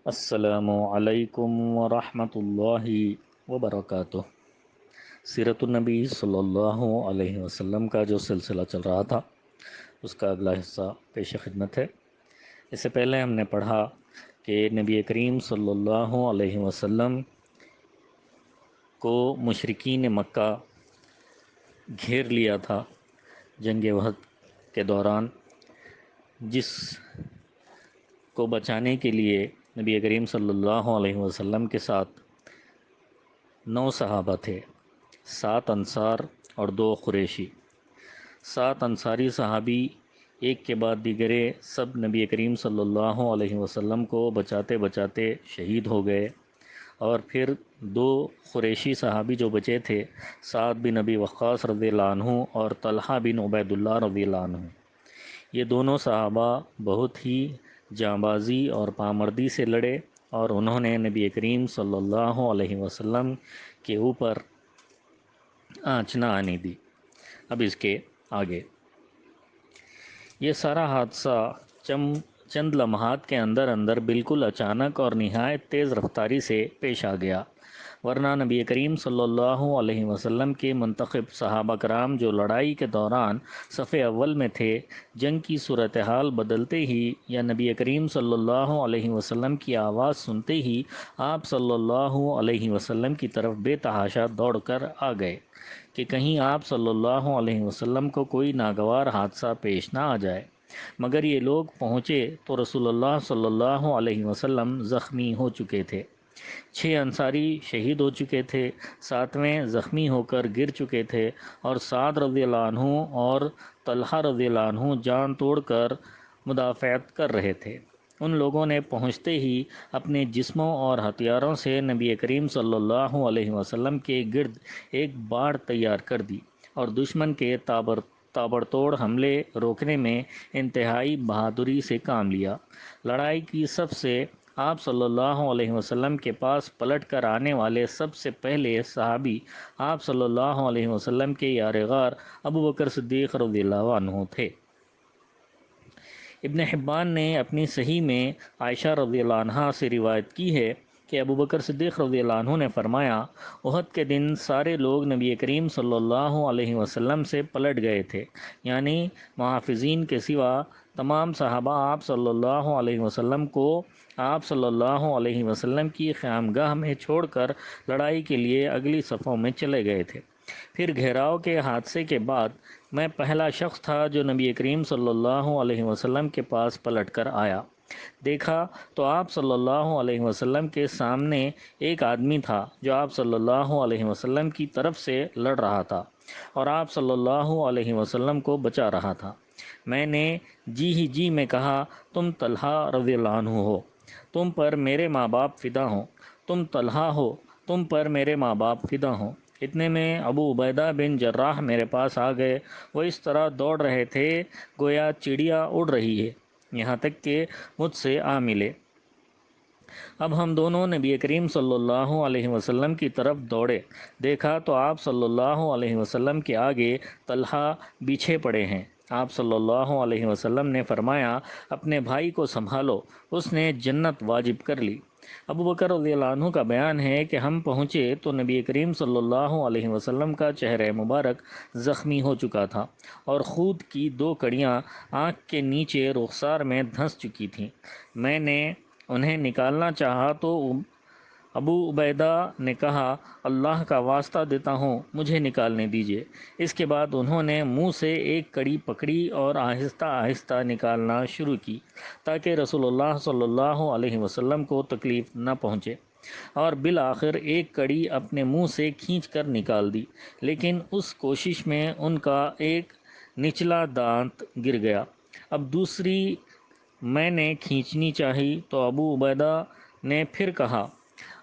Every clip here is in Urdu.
السلام علیکم ورحمۃ اللہ وبرکاتہ۔ سیرت النبی صلی اللہ علیہ وسلم کا جو سلسلہ چل رہا تھا اس کا اگلا حصہ پیش خدمت ہے۔ اس سے پہلے ہم نے پڑھا کہ نبی کریم صلی اللہ علیہ وسلم کو مشرکین مکہ گھیر لیا تھا جنگ احد کے دوران، جس کو بچانے کے لیے نبی کریم صلی اللہ علیہ وسلم کے ساتھ 9 صحابہ تھے، 7 انصار اور 2 قریشی۔ 7 انصاری صحابی ایک کے بعد دیگرے سب نبی کریم صلی اللہ علیہ وسلم کو بچاتے بچاتے شہید ہو گئے، اور پھر 2 قریشی صحابی جو بچے تھے، سعد بن ابی وقاص رضی اللہ عنہ اور طلحہ بن عبید اللہ رضی اللہ عنہ، یہ دونوں صحابہ بہت ہی جانبازی اور پامردی سے لڑے، اور انہوں نے نبی کریم صلی اللہ علیہ وسلم کے اوپر آنچ نہ آنے دی۔ اب اس کے آگے یہ سارا حادثہ چند لمحات کے اندر اندر بالکل اچانک اور نہایت تیز رفتاری سے پیش آ گیا، ورنہ نبی کریم صلی اللہ علیہ وسلم کے منتخب صحابہ کرام جو لڑائی کے دوران صف اول میں تھے، جنگ کی صورتحال بدلتے ہی یا نبی کریم صلی اللہ علیہ وسلم کی آواز سنتے ہی آپ صلی اللہ علیہ وسلم کی طرف بے تحاشا دوڑ کر آ گئے کہ کہیں آپ صلی اللہ علیہ وسلم کو کوئی ناگوار حادثہ پیش نہ آ جائے۔ مگر یہ لوگ پہنچے تو رسول اللہ صلی اللہ علیہ وسلم زخمی ہو چکے تھے، 6 انصاری شہید ہو چکے تھے، 7ویں زخمی ہو کر گر چکے تھے، اور سعد رضی اللہ عنہ اور طلحہ رضی اللہ عنہ جان توڑ کر مدافعت کر رہے تھے۔ ان لوگوں نے پہنچتے ہی اپنے جسموں اور ہتھیاروں سے نبی کریم صلی اللہ علیہ وسلم کے گرد ایک باڑ تیار کر دی، اور دشمن کے تابڑتوڑ حملے روکنے میں انتہائی بہادری سے کام لیا۔ لڑائی کی سب سے آپ صلی اللہ علیہ وسلم کے پاس پلٹ کر آنے والے سب سے پہلے صحابی آپ صلی اللہ علیہ وسلم کے یار غار ابو بکر صدیق رضی اللہ عنہ تھے۔ ابن حبان نے اپنی صحیح میں عائشہ رضی اللہ عنہا سے روایت کی ہے کہ ابو بکر صدیق رضی اللہ عنہ نے فرمایا، احد کے دن سارے لوگ نبی کریم صلی اللہ علیہ وسلم سے پلٹ گئے تھے، یعنی محافظین کے سوا تمام صحابہ آپ صلی اللہ علیہ وسلم کو آپ صلی اللہ علیہ وسلم کی خیامگاہ میں چھوڑ کر لڑائی کے لیے اگلی صفوں میں چلے گئے تھے۔ پھر گھیراؤ کے حادثے کے بعد میں پہلا شخص تھا جو نبی کریم صلی اللہ علیہ وسلم کے پاس پلٹ کر آیا۔ دیکھا تو آپ صلی اللہ علیہ وسلم کے سامنے ایک آدمی تھا جو آپ صلی اللہ علیہ وسلم کی طرف سے لڑ رہا تھا اور آپ صلی اللہ علیہ وسلم کو بچا رہا تھا۔ میں نے جی میں کہا، تم طلحہ رضی اللہ عنہ ہو، تم پر میرے ماں باپ فدا ہوں، تم طلحہ ہو، تم پر میرے ماں باپ فدا ہوں۔ اتنے میں ابو عبیدہ بن جراح میرے پاس آ گئے۔ وہ اس طرح دوڑ رہے تھے گویا چڑیا اڑ رہی ہے، یہاں تک کہ مجھ سے آ ملے۔ اب ہم دونوں نبی کریم صلی اللہ علیہ وسلم کی طرف دوڑے، دیکھا تو آپ صلی اللہ علیہ وسلم کے آگے طلحہ بچھے پڑے ہیں۔ آپ صلی اللہ علیہ وسلم نے فرمایا، اپنے بھائی کو سنبھالو، اس نے جنت واجب کر لی۔ ابو بکر رضی اللہ عنہ کا بیان ہے کہ ہم پہنچے تو نبی کریم صلی اللہ علیہ وسلم کا چہرہ مبارک زخمی ہو چکا تھا، اور خود کی 2 کڑیاں آنکھ کے نیچے رخسار میں دھنس چکی تھیں۔ میں نے انہیں نکالنا چاہا تو ابو عبیدہ نے کہا، اللہ کا واسطہ دیتا ہوں مجھے نکالنے دیجیے۔ اس کے بعد انہوں نے منہ سے ایک کڑی پکڑی اور آہستہ آہستہ نکالنا شروع کی تاکہ رسول اللہ صلی اللہ علیہ وسلم کو تکلیف نہ پہنچے، اور بالآخر ایک کڑی اپنے منہ سے کھینچ کر نکال دی، لیکن اس کوشش میں ان کا ایک نچلا دانت گر گیا۔ اب دوسری میں نے کھینچنی چاہی تو ابو عبیدہ نے پھر کہا،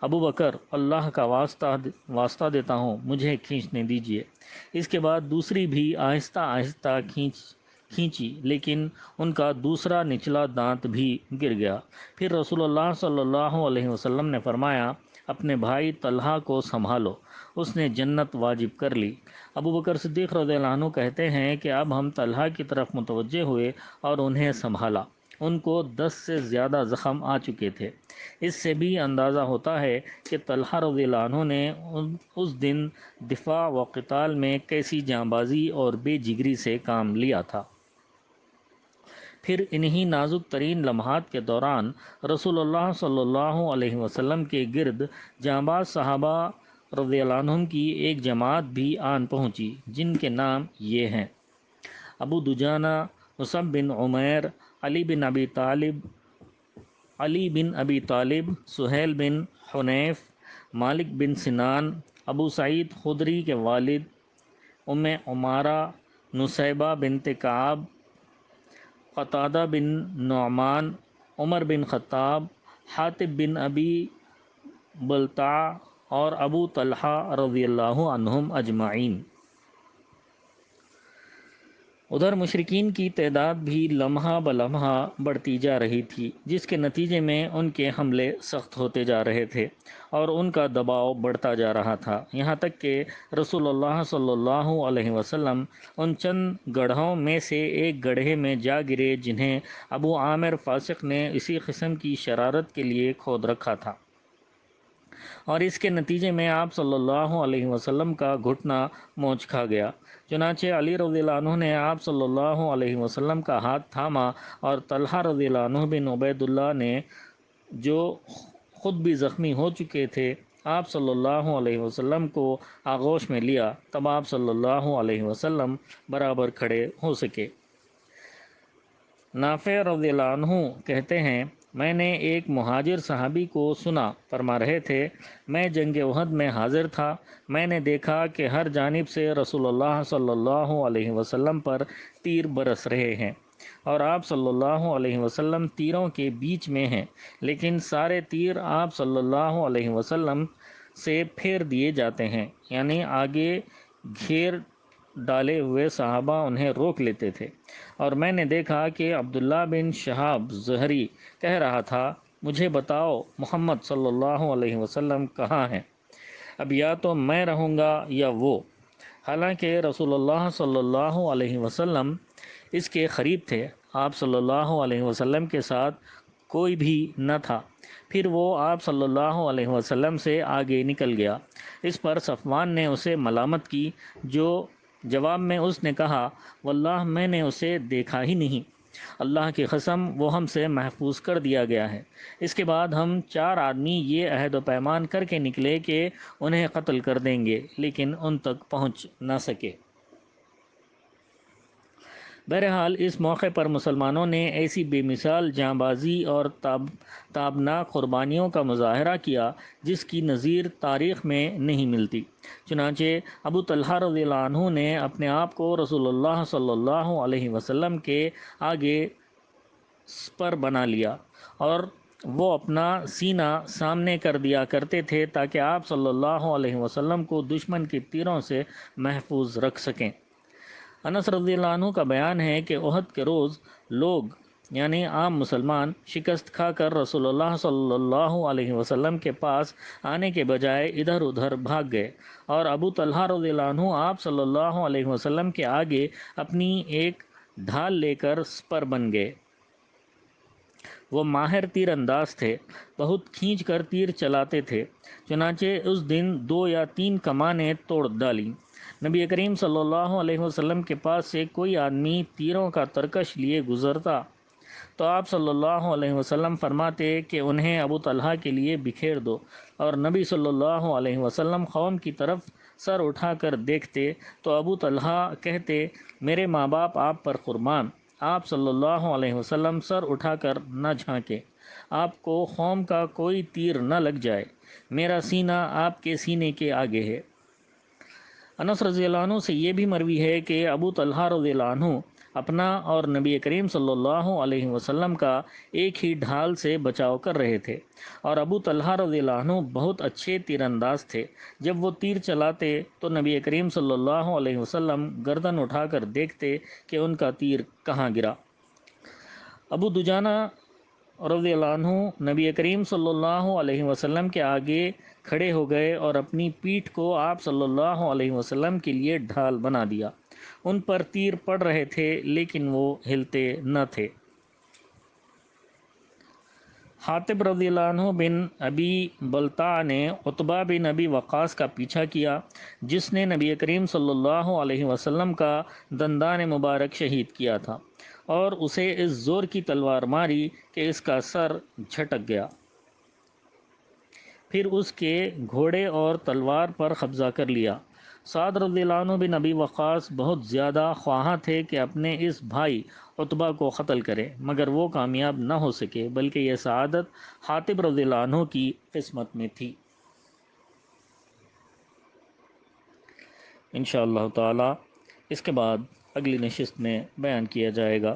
ابو بکر اللہ کا واسطہ دیتا ہوں مجھے کھینچنے دیجیے۔ اس کے بعد دوسری بھی آہستہ آہستہ کھینچی، لیکن ان کا دوسرا نچلا دانت بھی گر گیا۔ پھر رسول اللہ صلی اللہ علیہ وسلم نے فرمایا، اپنے بھائی طلحہ کو سنبھالو، اس نے جنت واجب کر لی۔ ابو بکر صدیق رضی اللہ عنہ کہتے ہیں کہ اب ہم طلحہ کی طرف متوجہ ہوئے اور انہیں سنبھالا۔ ان کو 10 سے زیادہ زخم آ چکے تھے۔ اس سے بھی اندازہ ہوتا ہے کہ طلحہ رضی اللہ عنہ نے اس دن دفاع و قتال میں کیسی جانبازی اور بے جگری سے کام لیا تھا۔ پھر انہی نازک ترین لمحات کے دوران رسول اللہ صلی اللہ علیہ وسلم کے گرد جانباز صحابہ رضی اللہ عنہم کی ایک جماعت بھی آن پہنچی، جن کے نام یہ ہیں: ابو دجانہ، مصعب بن عمیر، علی بن ابی طالب، سہیل بن حنیف، مالک بن سنان، ابو سعید خدری کے والد، ام عمارہ، نصیبہ بنت کعب، قتادہ بن نعمان، عمر بن خطاب، حاطب بن ابی بلتع اور ابو طلحہ رضی اللہ عنہم اجمعین۔ ادھر مشرکین کی تعداد بھی لمحہ بلمحہ بڑھتی جا رہی تھی، جس کے نتیجے میں ان کے حملے سخت ہوتے جا رہے تھے اور ان کا دباؤ بڑھتا جا رہا تھا، یہاں تک کہ رسول اللہ صلی اللہ علیہ وسلم ان چند گڑھوں میں سے ایک گڑھے میں جا گرے جنہیں ابو عامر فاسق نے اسی قسم کی شرارت کے لیے کھود رکھا تھا، اور اس کے نتیجے میں آپ صلی اللہ علیہ وسلم کا گھٹنا موچ کھا گیا۔ چنانچہ علی رضی اللہ عنہ نے آپ صلی اللہ علیہ وسلم کا ہاتھ تھاما اور طلحہ رضی اللہ عنہ بن عبید اللہ نے، جو خود بھی زخمی ہو چکے تھے، آپ صلی اللہ علیہ وسلم کو آغوش میں لیا، تب آپ صلی اللہ علیہ وسلم برابر کھڑے ہو سکے۔ نافع رضی اللہ عنہ کہتے ہیں، میں نے ایک مہاجر صحابی کو سنا، فرما رہے تھے، میں جنگ احد میں حاضر تھا، میں نے دیکھا کہ ہر جانب سے رسول اللہ صلی اللہ علیہ وسلم پر تیر برس رہے ہیں، اور آپ صلی اللہ علیہ وسلم تیروں کے بیچ میں ہیں، لیکن سارے تیر آپ صلی اللہ علیہ وسلم سے پھیر دیے جاتے ہیں، یعنی آگے گھیر ڈالے ہوئے صحابہ انہیں روک لیتے تھے، اور میں نے دیکھا کہ عبداللہ بن شہاب زہری کہہ رہا تھا، مجھے بتاؤ محمد صلی اللہ علیہ وسلم کہاں ہیں؟ اب یا تو میں رہوں گا یا وہ۔ حالانکہ رسول اللہ صلی اللہ علیہ وسلم اس کے قریب تھے، آپ صلی اللہ علیہ وسلم کے ساتھ کوئی بھی نہ تھا۔ پھر وہ آپ صلی اللہ علیہ وسلم سے آگے نکل گیا۔ اس پر صفوان نے اسے ملامت کی، جو جواب میں اس نے کہا، واللہ میں نے اسے دیکھا ہی نہیں، اللہ کی قسم وہ ہم سے محفوظ کر دیا گیا ہے۔ اس کے بعد ہم 4 آدمی یہ عہد و پیمان کر کے نکلے کہ انہیں قتل کر دیں گے، لیکن ان تک پہنچ نہ سکے۔ بہرحال اس موقع پر مسلمانوں نے ایسی بے مثال جانبازی اور تابناک قربانیوں کا مظاہرہ کیا جس کی نظیر تاریخ میں نہیں ملتی۔ چنانچہ ابو طلحہ رضی اللہ عنہ نے اپنے آپ کو رسول اللہ صلی اللہ علیہ وسلم کے آگے سپر بنا لیا، اور وہ اپنا سینہ سامنے کر دیا کرتے تھے تاکہ آپ صلی اللہ علیہ وسلم کو دشمن کے تیروں سے محفوظ رکھ سکیں۔ انس رضی اللہ عنہ کا بیان ہے کہ احد کے روز لوگ، یعنی عام مسلمان، شکست کھا کر رسول اللہ صلی اللہ علیہ وسلم کے پاس آنے کے بجائے ادھر ادھر بھاگ گئے، اور ابو طلحہ رضی اللہ عنہ آپ صلی اللہ علیہ وسلم کے آگے اپنی ایک ڈھال لے کر سپر بن گئے۔ وہ ماہر تیر انداز تھے، بہت کھینچ کر تیر چلاتے تھے، چنانچہ اس دن 2 یا 3 کمانیں توڑ ڈالیں۔ نبی کریم صلی اللہ علیہ وسلم کے پاس سے کوئی آدمی تیروں کا ترکش لیے گزرتا تو آپ صلی اللہ علیہ وسلم فرماتے کہ انہیں ابو طلحہ کے لیے بکھیر دو، اور نبی صلی اللہ علیہ وسلم قوم کی طرف سر اٹھا کر دیکھتے تو ابو طلحہ کہتے، میرے ماں باپ آپ پر قربان۔ آپ صلی اللہ علیہ وسلم سر اٹھا کر نہ جھانکیں، آپ کو قوم کا کوئی تیر نہ لگ جائے، میرا سینہ آپ کے سینے کے آگے ہے۔ انس رضی اللہ عنہ سے یہ بھی مروی ہے کہ ابو طلحہ رضی اللہ عنہ اپنا اور نبی کریم صلی اللہ علیہ وسلم کا ایک ہی ڈھال سے بچاؤ کر رہے تھے، اور ابو طلحہ رضی اللہ عنہ بہت اچھے تیر انداز تھے۔ جب وہ تیر چلاتے تو نبی کریم صلی اللہ علیہ وسلم گردن اٹھا کر دیکھتے کہ ان کا تیر کہاں گرا۔ ابو دجانہ رضی اللہ عنہ نبی کریم صلی اللہ علیہ وسلم کے آگے کھڑے ہو گئے اور اپنی پیٹھ کو آپ صلی اللہ علیہ وسلم کے لیے ڈھال بنا دیا۔ ان پر تیر پڑ رہے تھے لیکن وہ ہلتے نہ تھے۔ حاطب رضی اللہ عنہ بن ابی بلتع نے عتبہ بن ابی وقاص کا پیچھا کیا، جس نے نبی کریم صلی اللہ علیہ وسلم کا دندان مبارک شہید کیا تھا، اور اسے اس زور کی تلوار ماری کہ اس کا سر جھٹک گیا۔ پھر اس کے گھوڑے اور تلوار پر قبضہ کر لیا۔ سعد رضی اللہ عنہ بن ابی وقاص بہت زیادہ خواہاں تھے کہ اپنے اس بھائی عتبہ کو قتل کرے، مگر وہ کامیاب نہ ہو سکے، بلکہ یہ سعادت حاطب رضی اللہ عنہ کی قسمت میں تھی۔ انشاءاللہ تعالی اس کے بعد اگلی نشست میں بیان کیا جائے گا۔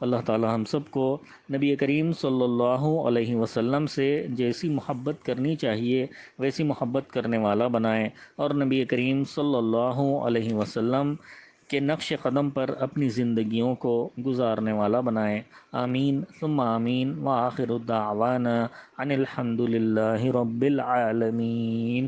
اللہ تعالی ہم سب کو نبی کریم صلی اللہ علیہ وسلم سے جیسی محبت کرنی چاہیے ویسی محبت کرنے والا بنائے، اور نبی کریم صلی اللہ علیہ وسلم کے نقش قدم پر اپنی زندگیوں کو گزارنے والا بنائے۔ آمین ثم آمین، وآخر الدعوانا ان الحمد للہ رب العالمین۔